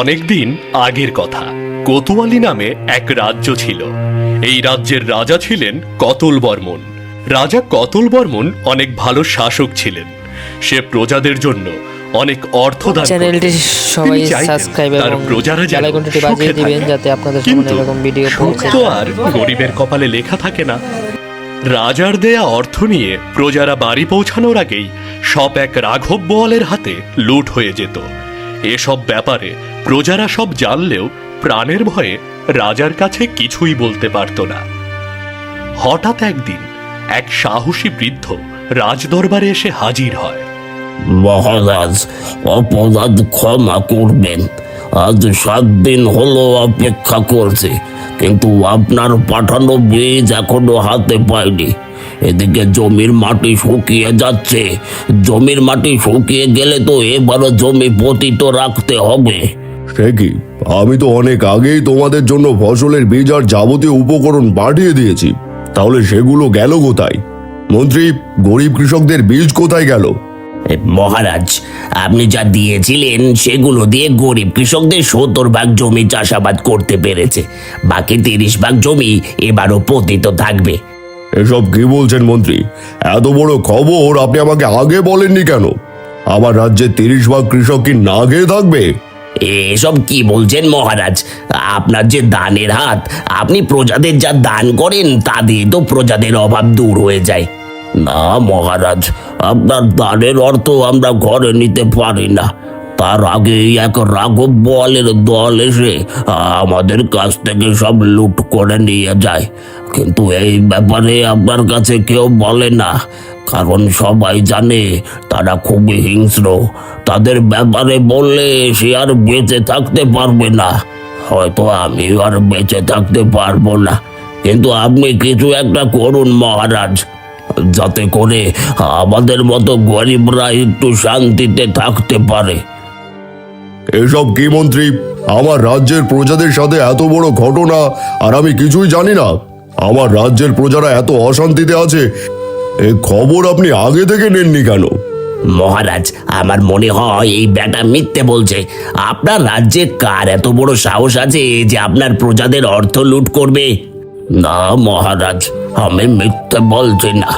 অনেকদিন আগের কথা। কোতোয়ালি নামে এক রাজ্য ছিল। এই রাজ্যের রাজা ছিলেন কতল বর্মন। রাজা কতল বর্মন অনেক ভালো শাসক ছিলেন। সে প্রজাদের জন্য অনেক অর্থ দান করতেন। চ্যানেলটি সবাই তিনি চাইতেন সাবস্ক্রাইব তার এবং প্রজারা যেন বেল আইকনটি বাজিয়ে সুখে দিবেন থাকে। যাতে আপনাদের সামনে কিন্তু এরকম ভিডিও সুখ পৌঁছে তো আর গরিবের কপালে লেখা থাকে না। রাজার দেয়া অর্থ নিয়ে প্রজারা বাড়ি পৌঁছানোর আগেই সব এক রাঘব বোয়ালের হাতে লুট হয়ে যেত। এসব ব্যাপারে প্রজারা সব জানলেও প্রাণের ভয়ে রাজার কাছে কিছুই বলতে পারত না। হঠাৎ একদিন এক সাহসী বৃদ্ধ রাজদরবারে এসে হাজির হয়। মহারাজ, অপরাধ ক্ষমা করবেন। আজ 7 দিন হলো অপেক্ষা করছি, কিন্তু আপনার পাঠানো বীজ এখনো হাতে পাইনি। এদিকে জমির মাটি শুকিয়ে যাচ্ছে। জমির মাটি শুকিয়ে গেলে তো এবারও জমি পতিত রাখতে হবে। সে কি, আমি তো অনেক আগেই তোমাদের জন্য ফসলের বীজ আর যাবতীয় উপকরণ পাঠিয়ে দিয়েছি, তাহলে সেগুলো গেল কোথায়? মন্ত্রী, গরিব কৃষকদের বীজ কোথায় গেল? মহারাজ, আপনি যা দিয়েছিলেন সেগুলো দিয়ে গরিব কৃষকদের 70 ভাগ জমি চাষাবাদ করতে পেরেছে। বাকি 30 ভাগ জমি এবারও পতিত থাকবে। এসব কি বলছেন মন্ত্রী? এত বড় খবর আপনি আমাকে আগে বলেননি কেন? আমার রাজ্যে 30 ভাগ কৃষক কি না খেয়ে থাকবে? এসব কি বলছেন মহারাজ? আপনার যে দানের হাত, আপনি প্রজাদের যা দান করেন তা দিয়ে তো প্রজাদের অভাব দূর হয়ে যায়। না মহারাজ, আপনার দানের অর্থ আমরা ঘরে নিতে পারি না। তার আগে এক রাঘব বোয়ালের দল এসে আমাদের কাছ থেকে সব লুট করে নিয়ে যায়। কিন্তু এই ব্যাপারে আপনার কাছে কেউ বলে না, কারণ সবাই জানে তারা খুবই হিংস্র। তাদের ব্যাপারে বললে সে আর বেঁচে থাকতে পারবে না। হয়তো আমি আর বেঁচে থাকতে পারবো না, কিন্তু আপনি কিছু একটা করুন মহারাজ, যাতে করে আমাদের মতো গরিবরা একটু শান্তিতে থাকতে পারে। এসব কি মন্ত্রী? আমার রাজ্যের প্রজাদের সাথে এত বড় ঘটনা আর আমি কিছুই জানি না? আমার রাজ্যের প্রজারা এত অশান্তিতে আছে, এই খবর আপনি আগে থেকে নেননি কেন? মহারাজ, আমার মনে হয় এই ব্যাটা মিথ্যে বলছে। আপনার রাজ্যে কার এত বড় সাহস আছে যে আপনার প্রজাদের অর্থ লুট করবে? না মহারাজ, আমি মিথ্যে বলছি না।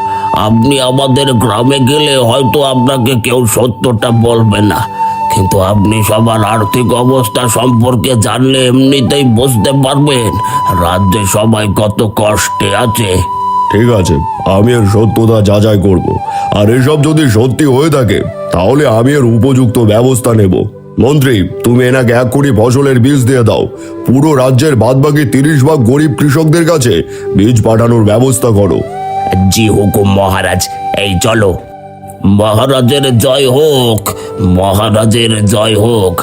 আপনি আমাদের গ্রামে গেলে হয়তো আপনাকে কেউ সত্যটা বলবে না, কিন্তু আপনি সবার আর্থিক অবস্থা সম্পর্কে জানলে এমনিতেই বুঝতে পারবেন রাজ্যে সবাই কত কষ্টে আছে। ঠিক আছে, আমি এর সত্যতা যাচাই করব, আর এসব যদি সত্যি হয়ে থাকে তাহলে আমি এর উপযুক্ত ব্যবস্থা নেব। মন্ত্রী, তুমি এনাকে 1 কোটি ফসলের বীজ দিয়ে দাও। পুরো রাজ্যের বাদবাকি 30 ভাগ গরিব কৃষকদের কাছে বীজ পাঠানোর ব্যবস্থা করো। জি হুকুম মহারাজ। এই চলো। মহারাজের জয় হোক, মহারাজের জয় হোক।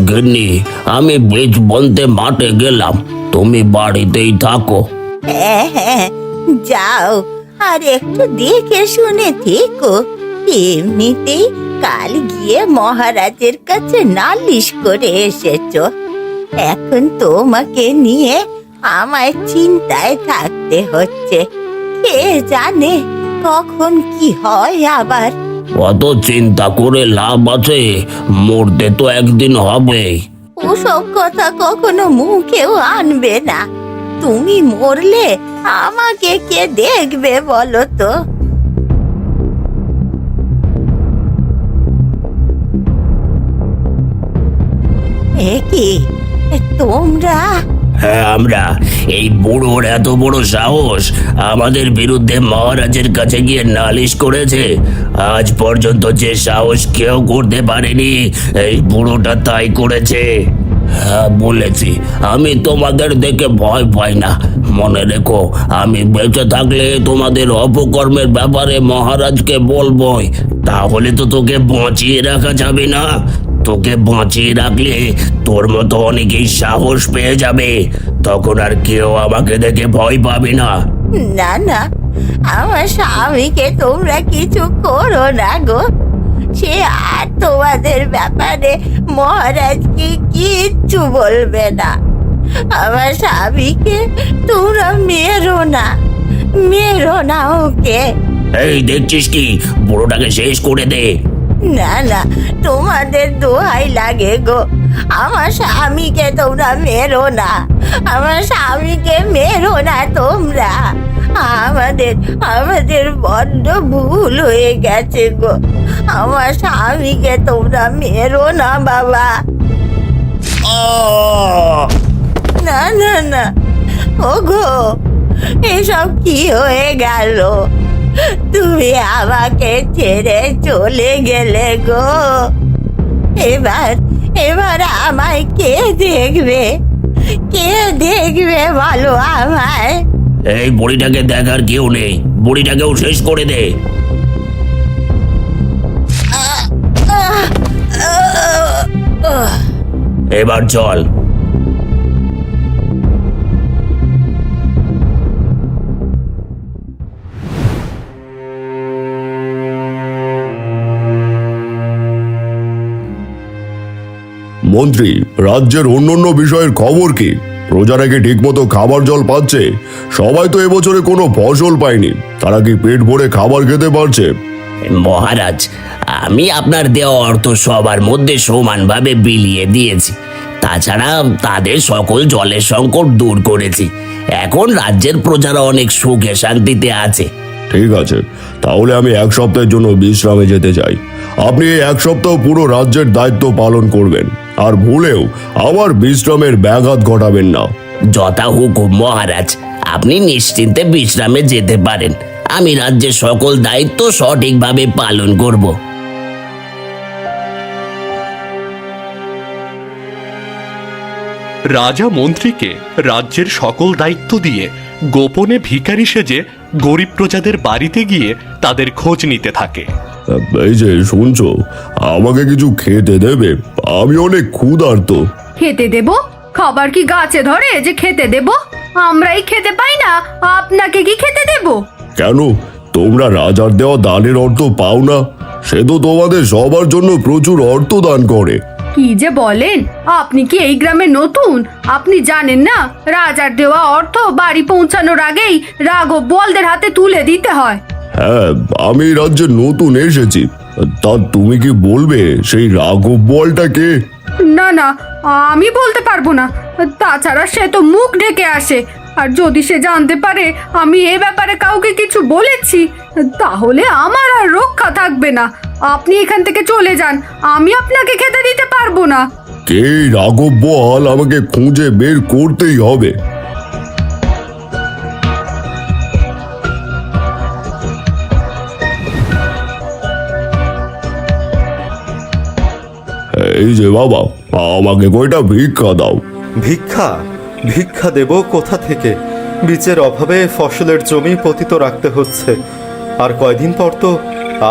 গিন্নি, আমি বীজ বলতে মাঠে গেলাম, তুমি বাড়িতেই থাকো। হ্যাঁ হ্যাঁ, যাও, আর একটু দেখে শুনে থেকো। এমনিতেই কাল গিয়ে মহারাজের কাছে নালিশ করে এসেছো। এখন তোমাকে নিয়ে আমায় চিন্তায় থাকতে হচ্ছে। কে জানে কখন কি হয় আবার। অত চিন্তা করে লাভ আছে? মরতে তো একদিন হবে। ওসব কথা কখনো মুখেও আনবে না। তুমি মরলে আমাকে কে দেখবে বলো তো? এ কি, তোমরা? হ্যাঁ, আমরা। এই বুড়োর এত বড় সাহস আমাদের বিরুদ্ধে মহারাজের কাছে গিয়ে নালিশ করেছে। আজ পর্যন্ত যে সাহস কেউ করতে পারেনি, এই বুড়োটা তাই করেছে। হ্যাঁ বলেছি, আমি তোমাদের দেখে ভয় পাই না। মনে রেখো, আমি বেঁচে থাকলে তোমাদের অপকর্মের ব্যাপারে মহারাজকে বলবোই। তাহলে তো তোকে বাঁচিয়ে রাখা যাবে না। তোকে বাঁচিয়ে রাখলে তোর মতো অনেকেই সাহস পেয়ে যাবে। তখন আর কেউ আমাকে দেখে ভয় পাবে না। না না, আমার স্বামীকে তোমরা কিছু করো না গো। সে আর তোমাদের ব্যাপারে মহারাজকে কিচ্ছু বলবে না। আমার স্বামীকে তোমরা মেরো না ওকে। এই দেখছিস কি, বুড়োটাকে শেষ করে দে। না না, তোমাদের দোহাই লাগে গো, আমার স্বামীকে তোমরা মেরো না, আমার স্বামীকে মেরো না তোমরা। আমাদের বড্ড ভুল হয়ে গেছে গো, আমার স্বামীকে তোমরা মেরো না বাবা। না না না, ওগো এসব কি হয়ে গেল? তুমি আমাকে ছেড়ে চলে গেলে গো। এবার আমায় কে দেখবে বলো আমায়? এই বুড়িটাকে দেখার কেউ নেই, বুড়িটাকেও শেষ করে দে। এবার চল। মন্ত্রী, রাজ্যের অন্যান্য বিষয়ের খবর কি? প্রজারা কি ঠিকমতো খাবার জল পাচ্ছে? সবাই তো এবছরে কোনো ফসল পায়নি, তারা কি পেট ভরে খাবার খেতে পারছে? মহারাজ, আমি আপনার দেওয়া অর্থ সবার মধ্যে সমানভাবে বিলিয়ে দিয়েছি। তাছাড়া তাদের সকল জলের সংকট দূর করেছি। এখন রাজ্যের প্রজারা অনেক সুখে শান্তিতে আছে। ঠিক আছে, তাহলে আমি এক সপ্তাহের জন্য বিশ্রামে যেতে চাই। আপনি এই এক সপ্তাহ পুরো রাজ্যের দায়িত্ব পালন করবেন, আর ভুলেও আমার বিশ্রামের ব্যাঘাত ঘটাবেন না। যথা হুকুম মহারাজ, আপনি নিশ্চিন্তে বিশ্রামে যেতে পারেন। আমি রাজ্যের সকল দায়িত্ব সঠিকভাবে পালন করব। রাজা মন্ত্রীকে রাজ্যের সকল দায়িত্ব দিয়ে গোপনে ভিখারি সেজে গরিব প্রজাদের বাড়িতে গিয়ে তাদের খোঁজ নিতে থাকে। এই যে শুনছো, আমাকে কিছু খেতে দেবে? আমি অনেক ক্ষুধার্ত। খেতে দেব? খাবার কি গাছে ধরে যে খেতে দেব? আমরাই খেতে পাই না, আপনাকে কি খেতে দেব? কেন, তোমরা রাজার দেওয়া দানের অর্থ পাও না? সে তো তোমাদের সবার জন্য প্রচুর অর্থ দান করে। কি যে বলেন, আপনি কি এই গ্রামে নতুন? আপনি জানেন না রাজার দেওয়া অর্থ বাড়ি পৌঁছানোর আগেই রাঘব বোয়ালদের হাতে তুলে দিতে হয়। হ্যাঁ, আমি এই রাজ্যে নতুন এসেছি। তা তুমি কি বলবে সেই রাঘব বোয়ালটা কে? না না, আমি বলতে পারবো না। তাছাড়া সে তো মুখ ঢেকে আসে, আর যদি সে জানতে পারে আমি এ ব্যাপারে কাউকে কিছু বলেছি, তাহলে আমার আর রক্ষা থাকবে না। আপনি এখান থেকে চলে যান, আমি আপনাকে খেতে দিতে পারবো না। কে এই রাঘব বোয়াল, আমাকে খুঁজে বের করতেই হবে। এই যে বাবা, আমাকে কয়টা ভিক্ষা দাও। ভিক্ষা দেব কোথা থেকে? বীজের অভাবে ফসলের জমি পতিত রাখতে হচ্ছে, আর কয়দিন পর তো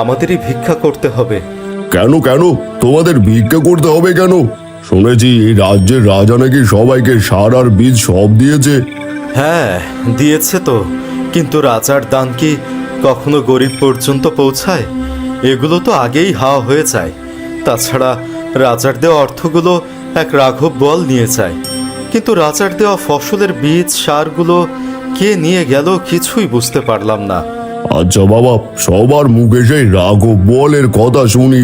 আমাদেরই ভিক্ষা করতে হবে। কেন তোমাদের ভিক্ষা করতে হবে কেন? শুনেছি এই রাজ্যের রাজা নাকি সবাইকে সার আর বীজ সব দিয়েছে। হ্যাঁ, দিয়েছে তো, কিন্তু রাজার দান কি কখনো গরিব পর্যন্ত পৌঁছায়? এগুলো তো আগেই হাওয়া হয়ে যায়। তাছাড়া রাজার দেওয়া অর্থগুলো এক রাঘব বোয়াল নিয়ে যায়, কিন্তু রাজার দেওয়া ফসলের বীজ সারগুলো কে নিয়ে গেল কিছুই বুঝতে পারলাম না। আচ্ছা বাবা, সবার মুখে সেই রাঘব বোয়ালের কথা শুনি,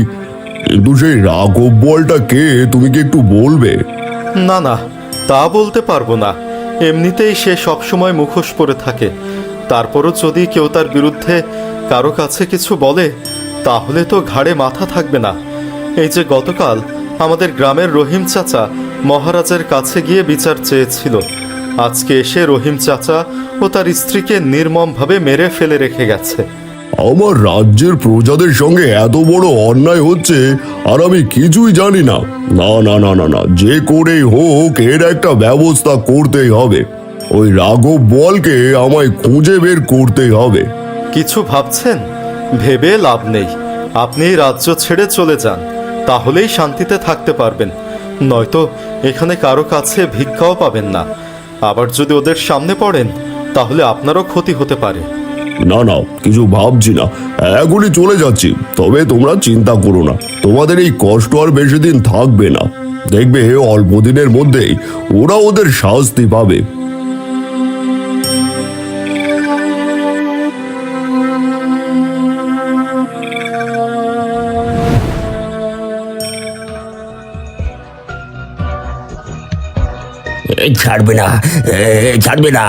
কিন্তু সেই রাঘব বোয়ালটা কে, তুমি কি একটু বলবে? না, তা বলতে পারবো না। এমনিতেই সে সবসময় মুখোশ পরে থাকে। তারপরও যদি কেউ তার বিরুদ্ধে কারো কাছে কিছু বলে, তাহলে তো ঘাড়ে মাথা থাকবে না। এই যে গতকাল আমাদের গ্রামের রহিম চাচা মহারাজের কাছে গিয়ে বিচার চেয়েছিল, আজকে এসে রহিম চাচা ও তার স্ত্রীকে নির্মমভাবে মেরে ফেলে রেখে গেছে। আমার রাজ্যের প্রজাদের সঙ্গে এত বড় অন্যায় হচ্ছে আর আমি কিছুই জানি না। না, যে করেই হোক এর একটা ব্যবস্থা করতেই হবে। ওই রাঘব বোয়ালকে আমায় খুঁজে বের করতেই হবে। কিছু ভাবছেন? ভেবে লাভ নেই। আপনি রাজ্য ছেড়ে চলে যান, তাহলেই শান্তিতে থাকতে পারবেন। নয়তো এখানে কারো কাছে ভিক্ষাও পাবেন না। আবার যদি ওদের সামনে পড়েন, তাহলে আপনারও ক্ষতি হতে পারে। না না, কিছু ভাবছি না, এখনই চলে যাচ্ছি। তবে তোমরা চিন্তা করো না, তোমাদের এই কষ্ট আর বেশি দিন থাকবে না। দেখবে অল্প দিনের মধ্যেই ওরা ওদের শাস্তি পাবে। ছাড়বে না, ছাড়বে না,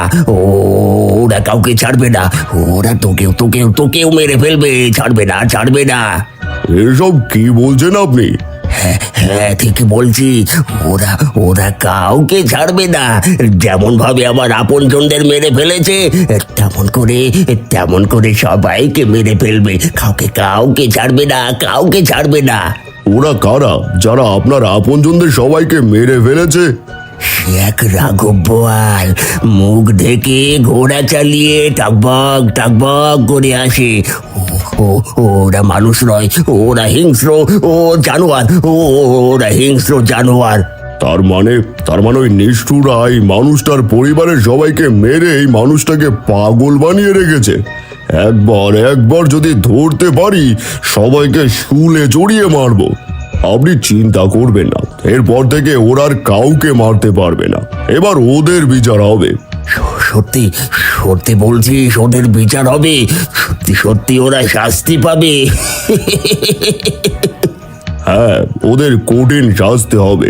ওরা কাউকে ছাড়বে না, ওরা তোকেও তোকেও তোকেও মেরে ফেলবে, ছাড়বে না, ছাড়বে না। এসব কি বলছেন আপনি? হ্যাঁ ঠিকই বলছি, ওরা ওরা কাউকে ছাড়বে না। যেমন ভাবে আমার আপনজনদের মেরে ফেলেছে, তেমন করে সবাইকে মেরে ফেলবে, কাউকে কাউকে ছাড়বে না, কাউকে ছাড়বে না। ওরা কারা যারা আপনার আপনজনদের সবাইকে মেরে ফেলেছে? সে এক রাঘব বোয়াল, মুখ ঢেকে ঘোড়া চালিয়ে টাকবাক টাকবাক করে আসে। ওরা মানুষ নয়, ওরা হিংস্র জানোয়ার, ওরা হিংস্র জানোয়ার। তার মানে ওই নিষ্ঠুরা এই মানুষটার পরিবারের সবাইকে মেরে এই মানুষটাকে পাগল বানিয়ে রেখেছে। একবার যদি ধরতে পারি, সবাইকে শুলে জড়িয়ে মারবো। আপনি চিন্তা করবেন না, এরপর থেকে ওরা আর কাউকে মারতে পারবে না। এবার ওদের বিচার হবে। সত্যি সত্যি বলছিস, ওদের বিচার হবে? সত্যি সত্যি ওরা শাস্তি পাবে? হ্যাঁ, ওদের কঠিন শাস্তি হবে।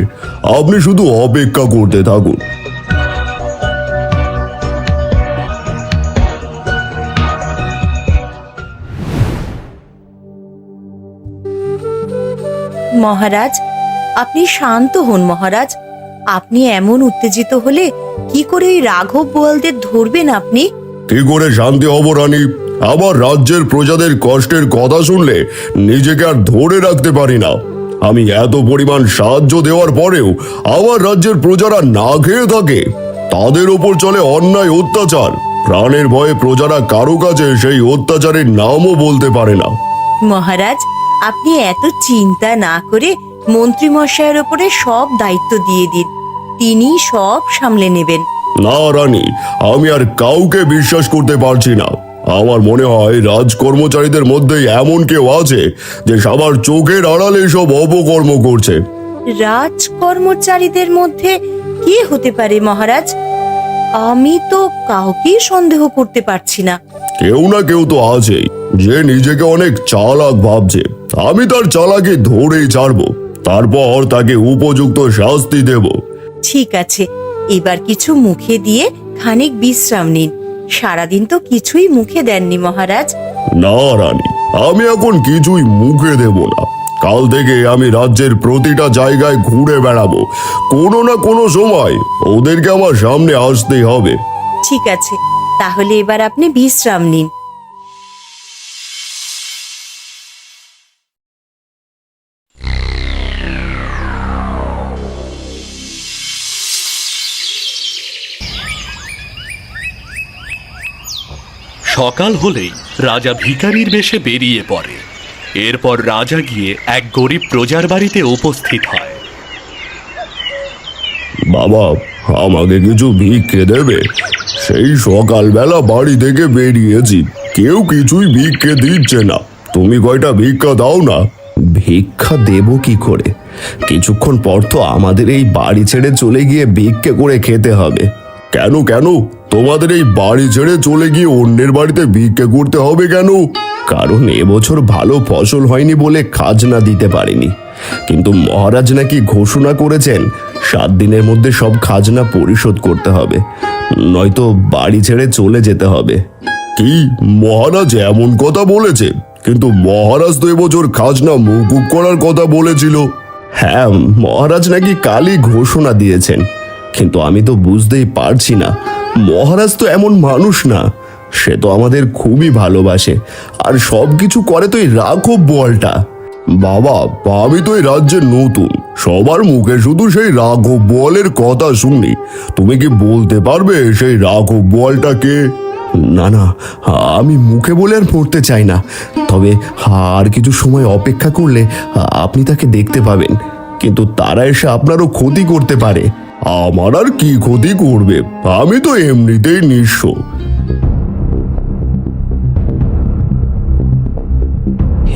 আপনি শুধু অপেক্ষা করতে থাকুন। মহারাজ, আপনি শান্ত হন মহারাজ। আপনি এমন উত্তেজিত হলে কি করে ওই রাঘব বোয়ালদের ধরবেন আপনি? কি করে শান্তি হব রানী? আবার রাজ্যের প্রজাদের কষ্টের কথা শুনলে নিজেকে আর ধরে রাখতে পারি না। আমি এত পরিমাণ সাহায্য দেওয়ার পরেও আমার রাজ্যের প্রজারা না খেয়ে থাকে। তাদের ওপর চলে অন্যায় অত্যাচার। প্রাণের ভয়ে প্রজারা কারো কাছে সেই অত্যাচারের নামও বলতে পারে না। মহারাজ, আপনি এত চিন্তা না করে মন্ত্রী মশাইয়ের ওপরে সব দায়িত্ব দিয়ে দিন, তিনি সব সামলে নেবেন। না রানী, আমি আর কাউকে বিশ্বাস করতে পারছি না। আমার মনে হয় রাজকর্মচারীদের মধ্যেই এমন কেউ আছে যে সবার চোখের আড়ালে সব অপকর্ম করছে। রাজকর্মচারীদের মধ্যে কে হতে পারে মহারাজ? আমি তো কাউকেই সন্দেহ করতে পারছি না। কেউ না কেউ তো আছেই, যে নিজেকে অনেক চালাক ভাবছে। আমি তার চালাকি ধরেই ছাড়বো, তারপর তাকে উপযুক্ত শাস্তি দেব। ঠিক আছে, এবার কিছু মুখে দিয়ে খানিক বিশ্রাম নিন। সারাদিন তো কিছুই মুখে দেননি মহারাজ। না রানী, আমি এখন কিছুই মুখে দেব না। কাল থেকে আমি রাজ্যের প্রতিটা জায়গায় ঘুরে বেড়াবো। কোনো না কোনো সময় ওদেরকে আমার সামনে আসতেই হবে। ঠিক আছে, তাহলে এবার আপনি বিশ্রাম নিন। সকাল হলেই রাজা ভিখারির বেশে বেরিয়ে পড়ে। এরপর রাজা গিয়ে এক গরিব প্রজার বাড়িতে উপস্থিত হয়। বাবা, আমাকে কিছু ভিক্ষে দেবে? সেই সকালবেলা বাড়ি থেকে বেরিয়েছি, কেউ কিছুই ভিক্ষে দিচ্ছে না। তুমি কয়টা ভিক্ষা দাও না। ভিক্ষা দেব কি করে? কিছুক্ষণ পর তো আমাদের এই বাড়ি ছেড়ে চলে গিয়ে ভিক্ষে করে খেতে হবে। কেন কেন তোমাদের এই বাড়ি ছেড়ে চলে গিয়ে অন্যের বাড়িতে ভিক্ষে করতে হবে কেন? কারণ এবছর ভালো ফসল হয়নি বলে খাজনা দিতে পারিনি। কিন্তু মহারাজ নাকি ঘোষণা করেছেন 7 দিনের মধ্যে সব খাজনা পরিশোধ করতে হবে, নয়তো বাড়ি ছেড়ে চলে যেতে হবে। কি, মহারাজ এমন কথা বলেছে? কিন্তু মহারাজ তো এবছর খাজনা মওকুফ করার কথা বলেছিল। হ্যাঁ, মহারাজ নাকি কালই ঘোষণা দিয়েছেন, কিন্তু আমি তো বুঝতেই পারছি না। মহারাজ তো এমন মানুষ না, সে তো আমাদের খুবই ভালোবাসে, আর সবকিছু করে তো এই রাঘব বোয়ালটা। বাবা, আমি তো এই রাজ্যে নতুন, সবার মুখে শুধু সেই রাঘব বোয়ালের কথা শুনি। তুমি কি বলতে পারবে সেই রাঘব বোয়ালটা কে? না না, আমি মুখে বলে আর পড়তে চাই না। তবে আর কিছু সময় অপেক্ষা করলে আপনি তাকে দেখতে পাবেন, কিন্তু তারা এসে আপনারও ক্ষতি করতে পারে। আমার আর কি ক্ষতি করবে? আমি তো এমনিতেই নিঃস্ব।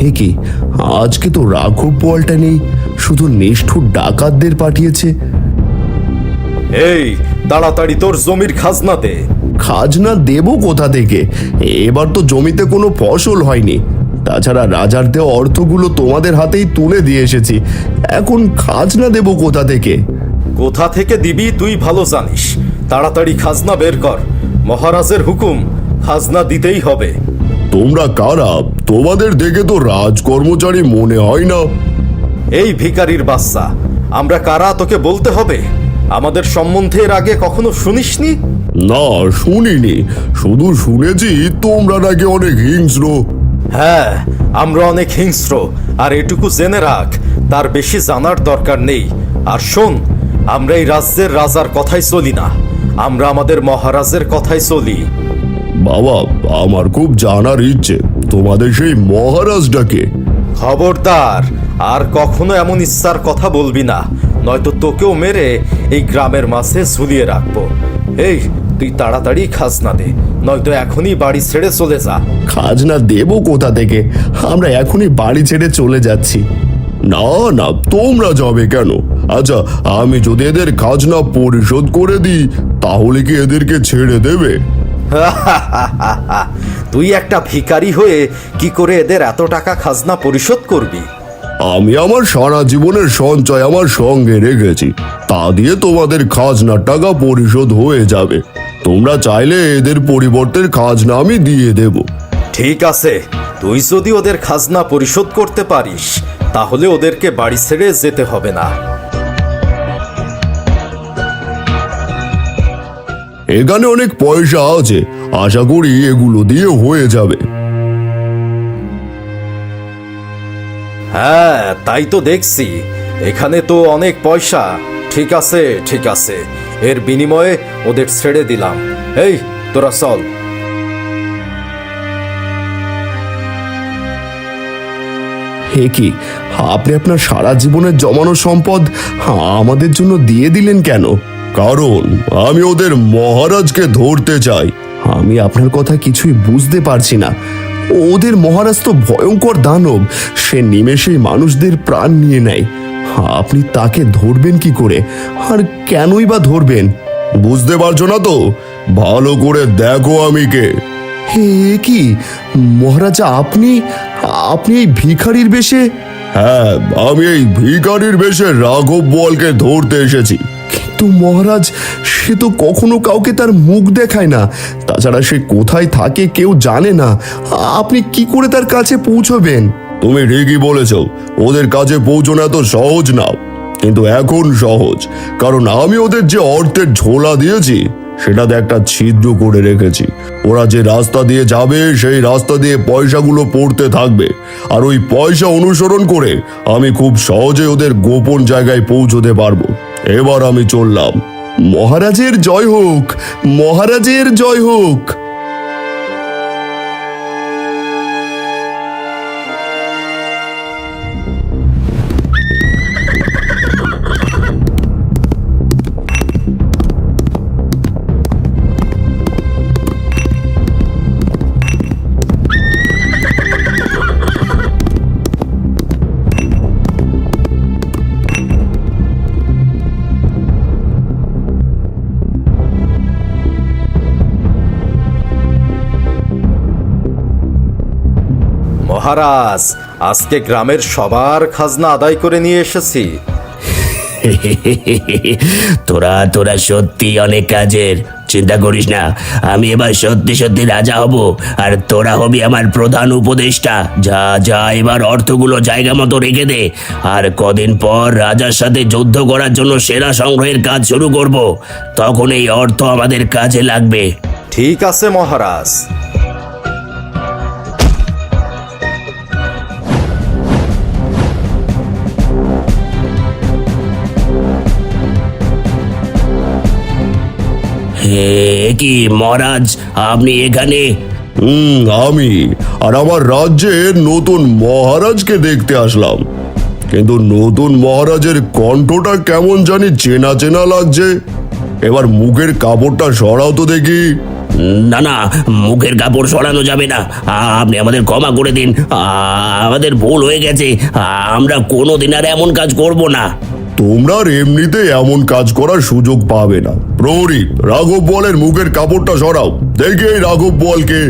হে কি, আজকে তো রাঘব বোয়ালটা নেই, শুধু নিষ্ঠুর ডাকাতদের পাঠিয়েছে। এই তাড়াতাড়ি তোর জমির খাজনা দে। খাজনা দেব কোথা থেকে? এবার তো জমিতে কোনো ফসল হয়নি। তাছাড়া রাজার দেওয়া অর্থগুলো তোমাদের হাতেই তুলে দিয়ে এসেছি, এখন খাজনা দেব কোথা থেকে? কোথা থেকে দিবি তুই ভালো জানিস। তাড়াতাড়ি খাজনা বের কর, মহারাজের হুকুম, খাজনা দিতেই হবে। তোমরা কারা? তোমাদের দেখে তো রাজকর্মচারী মনে হয় না। এই ভিখারির বাচ্চা, আমরা কারা তোকে বলতে হবে? আমাদের সম্বন্ধে এর আগে কখনো শুনিসনি? না, শুনিনি, শুধু শুনেছি তোমরা নাকি অনেক হিংস্র। হ্যাঁ, আমরা অনেক হিংস্র, আর এটুকু জেনে রাখ, তার বেশি জানার দরকার নেই। আর শোন, আমরা এই রাজ্যের রাজার কথাই চলি না, আমরা আমাদের মহারাজের কথাই চলি। বাবা, আমার খুব জানার ইচ্ছে তোমাদের সেই মহারাজটাকে। খবরদার, আর কখনো এমন ইচ্ছার কথা বলবি না, নয়তো তোকেও মেরে এই গ্রামের মাঝে ঝুলিয়ে রাখবো। এই, তুই তাড়াতাড়ি খাজনা দে, নয়তো এখনই বাড়ি ছেড়ে চলে যা। খাজনা দেব কোথা থেকে? আমরা এখনই বাড়ি ছেড়ে চলে যাচ্ছি। না না, তোমরা যাবে কেন? আচ্ছা, আমি যদি এদের খাজনা পরিশোধ করে দিই, তাহলে কি এদেরকে ছেড়ে দেবে? তুই একটা ভিখারি হয়ে কি করে এদের এত টাকা খাজনা পরিশোধ করবি? আমি আমার সারা জীবনের সঞ্চয় আমার সঙ্গে রেখেছি, তা দিয়ে তোমাদের খাজনার টাকা পরিশোধ হয়ে যাবে। তোমরা চাইলে এদের পরিবর্তের খাজনা আমি দিয়ে দেব। ঠিক আছে, তুই যদি ওদের খাজনা পরিশোধ করতে পারিস, তাহলে ওদেরকে বাড়ি ছেড়ে যেতে হবে না। এখানে অনেক পয়সা আছে, আশা করি এগুলো দিয়ে হয়ে যাবে। হ্যাঁ, তাই তো দেখছি, এখানে তো অনেক পয়সা। ঠিক আছে ঠিক আছে, এর বিনিময়ে ওদের ছেড়ে দিলাম। এই, তোরা চল। হে কি, আপনি আপনার সারা জীবনের জমানো সম্পদ আমাদের জন্য দিয়ে দিলেন কেন? কারণ আমি ওদের মহারাজকে ধরতে চাই। আমি আপনার কথা কিছুই বুঝতে পারছি না। ওদের মহারাজ তো ভয়ঙ্কর দানব, সে নিমেষেই মানুষদের প্রাণ নিয়ে নেয়। আপনি তাকে ধরবেন কি করে, আর কেনই বা ধরবেন? বুঝতে পারছো না তো? ভালো করে দেখো আমি কে। হে কি মহারাজা, আপনি আপনি এই ভিখারির বেশে? হ্যাঁ, আমি এই ভিখারির বেশে রাঘব বোয়ালকে ধরতে এসেছি। কিন্তু মহারাজ, সে তো কখনো কাউকে তার মুখ দেখায় না, তাছাড়া সে কোথায় থাকে কেউ জানে না। আপনি কি করে তার কাছে পৌঁছবেন? তুমি ঠিকই বলেছ, ওদের কাছে পৌঁছানো এত সহজ না, কিন্তু এখন সহজ, কারণ আমি ওদের যে অর্থের ঝোলা দিয়েছি সেটাতে একটা ছিদ্র করে রেখেছি। ওরা যে রাস্তা দিয়ে যাবে সেই রাস্তা দিয়ে পয়সাগুলো পড়তে থাকবে, আর ওই পয়সা অনুসরণ করে আমি খুব সহজে ওদের গোপন জায়গায় পৌঁছতে পারবো। এবার আমি চললাম। মহারাজের জয় হোক, মহারাজের জয় হোক। মহারাজ, আজকে গ্রামের সবার খাজনা আদায় করে নিয়ে এসেছি। তোরা তোরা সত্যি অনেক কাজের, চিন্তা করিস না, আমি এবার সত্যি সত্যি রাজা হব, আর তোরা হবি আমার প্রধান উপদেষ্টা। যা যা, এবার অর্থগুলো জায়গা মতো রেখে দে, আর কদিন পর রাজার সাথে যুদ্ধ করার জন্য সেনা সংগ্রহের কাজ শুরু করব, তখন এই অর্থ আমাদের কাজে লাগবে। ঠিক আছে মহারাজ। হে কি মহারাজ, আপনি এখানে? আমি আর আমার রাজ্যের নতুন মহারাজকে দেখতে আসলাম, কিন্তু নতুন মহারাজের কণ্ঠটা কেমন জানি চেনা চেনা লাগছে। এবার মুখের কাপড়টা সরাও তো দেখি। না না, মুখের কাপড় সরানো যাবে না। আপনি আমাদের ক্ষমা করে দিন, আমাদের ভুল হয়ে গেছে। আমরা কোনোদিন আর এমন কাজ করব না। তোমরা আর এমনিতে এমন কাজ করার সুযোগ পাবে না। প্রহরী, রাঘব বোয়ালের মুখের কাপড়টা সরাও। দেখি এই রাঘব বোয়ালকে।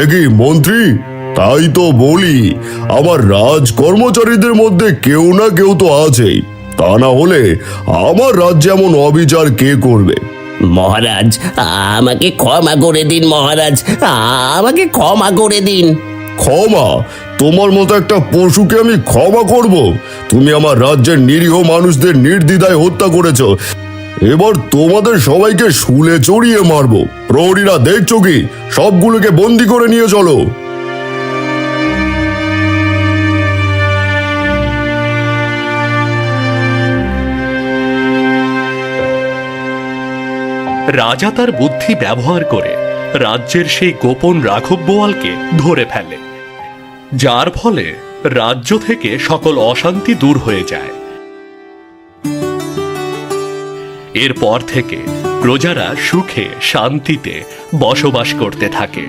একই মন্ত্রী, তাই তো বলি, আমার রাজ কর্মচারীদের মধ্যে কেউ না কেউ তো আছেই। তা না হলে আমার রাজ্যে এমন অবিচার কে করবে? মহারাজ, আমাকে ক্ষমা করে দিন মহারাজ, আমাকে ক্ষমা করে দিন। ক্ষমা? তোমার মতো একটা পশুকে আমি ক্ষমা করব? তুমি আমার রাজ্যের নিরীহ মানুষদের নির্দ্বিধায় হত্যা করেছ। এবার তোমাদের সবাইকে শুলে চড়িয়ে মারবো। প্রহরীরা, দেখছো কি? সবগুলোকে বন্দি করে নিয়ে চলো। রাজা তার বুদ্ধি ব্যবহার করে রাজ্যের সেই গোপন রাঘব বোয়ালকে ধরে ফেলে, যার ফলে রাজ্য থেকে সকল অশান্তি দূর হয়ে যায়। এরপর থেকে প্রজারা সুখে শান্তিতে বসবাস করতে থাকে।